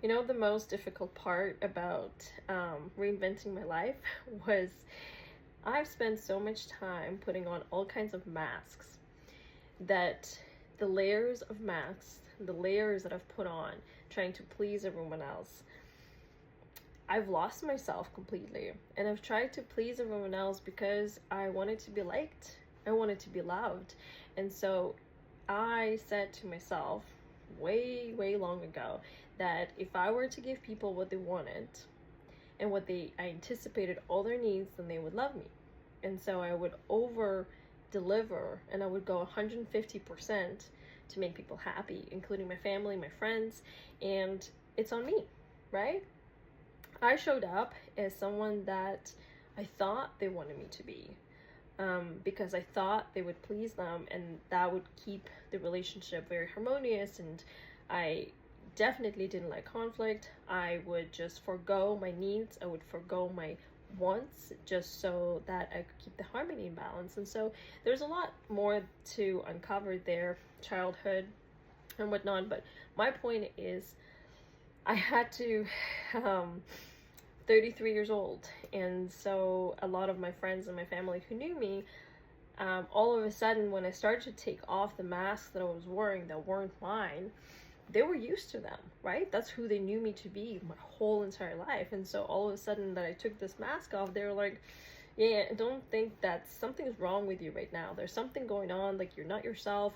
You know, the most difficult part about reinventing my life was I've spent so much time putting on all kinds of masks that the layers of masks, the layers that I've put on trying to please everyone else, I've lost myself completely. And I've tried to please everyone else because I wanted to be liked, I wanted to be loved. And so I said to myself way, way long ago that if I were to give people what they wanted and I anticipated all their needs, then they would love me. And so I would over deliver and I would go 150% to make people happy, including my family, my friends, and it's on me, right? I showed up as someone that I thought they wanted me to be, because I thought they would please them and that would keep the relationship very harmonious. And I definitely didn't like conflict. I would just forego my needs, I would forego my wants just so that I could keep the harmony and balance. And so there's a lot more to uncover there, childhood and whatnot. But my point is, I had to 33 years old, and so a lot of my friends and my family who knew me, all of a sudden when I started to take off the masks that I was wearing that weren't mine, they were used to them, right? That's who they knew me to be my whole entire life. And so all of a sudden that I took this mask off, they were like, yeah, don't think that something's wrong with you right now. There's something going on, like you're not yourself.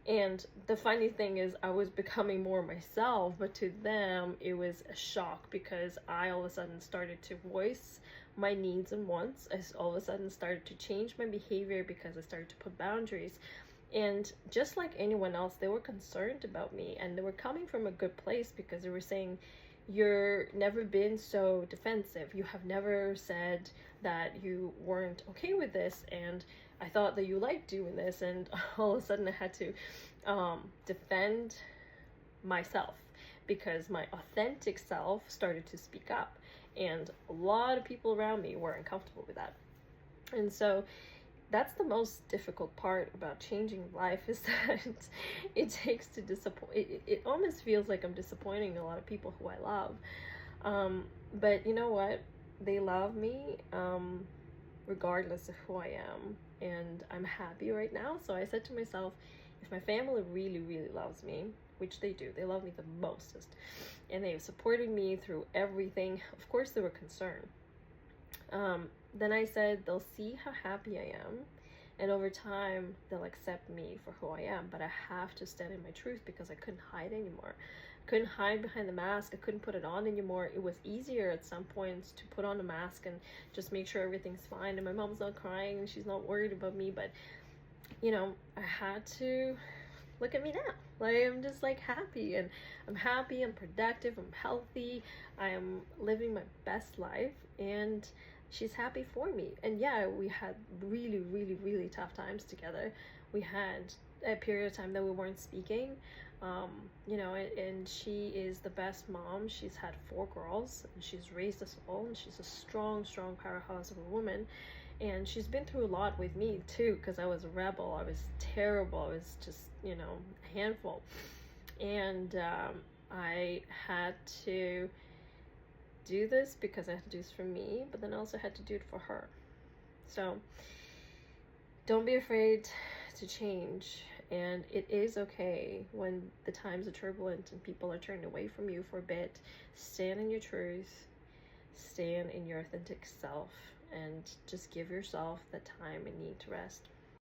And the funny thing is I was becoming more myself, but to them it was a shock because I all of a sudden started to voice my needs and wants. I all of a sudden started to change my behavior because I started to put boundaries. And just like anyone else, they were concerned about me, and they were coming from a good place because they were saying, you're never been so defensive. You have never said that you weren't okay with this, and I thought that you liked doing this. And all of a sudden I had to defend myself because my authentic self started to speak up, and a lot of people around me were uncomfortable with that. And so that's the most difficult part about changing life, is that it takes to disappoint. It almost feels like I'm disappointing a lot of people who I love. But you know what? They love me regardless of who I am. And I'm happy right now. So I said to myself, if my family really, really loves me, which they do, they love me the mostest, and they've supported me through everything. Of course, they were concerned. Then I said they'll see how happy I am, and over time they'll accept me for who I am. But I have to stand in my truth because I couldn't hide anymore. I couldn't hide behind the mask. I couldn't put it on anymore. It was easier at some points to put on a mask and just make sure everything's fine and my mom's not crying and she's not worried about me. But you know, I had to look at me now. Like, I'm just like happy, and I'm happy, I'm productive, I'm healthy, I am living my best life, and she's happy for me. And yeah, we had really, really, really tough times together. We had a period of time that we weren't speaking, you know, and she is the best mom. She's had 4 girls, and she's raised us all, and she's a strong, strong powerhouse of a woman. And she's been through a lot with me too, because I was a rebel, I was terrible, I was just, you know, a handful. And I had to do this because I had to do this for me, but then I also had to do it for her. So don't be afraid to change, and it is okay when the times are turbulent and people are turning away from you for a bit. Stand in your truth, stand in your authentic self, and just give yourself the time and need to rest.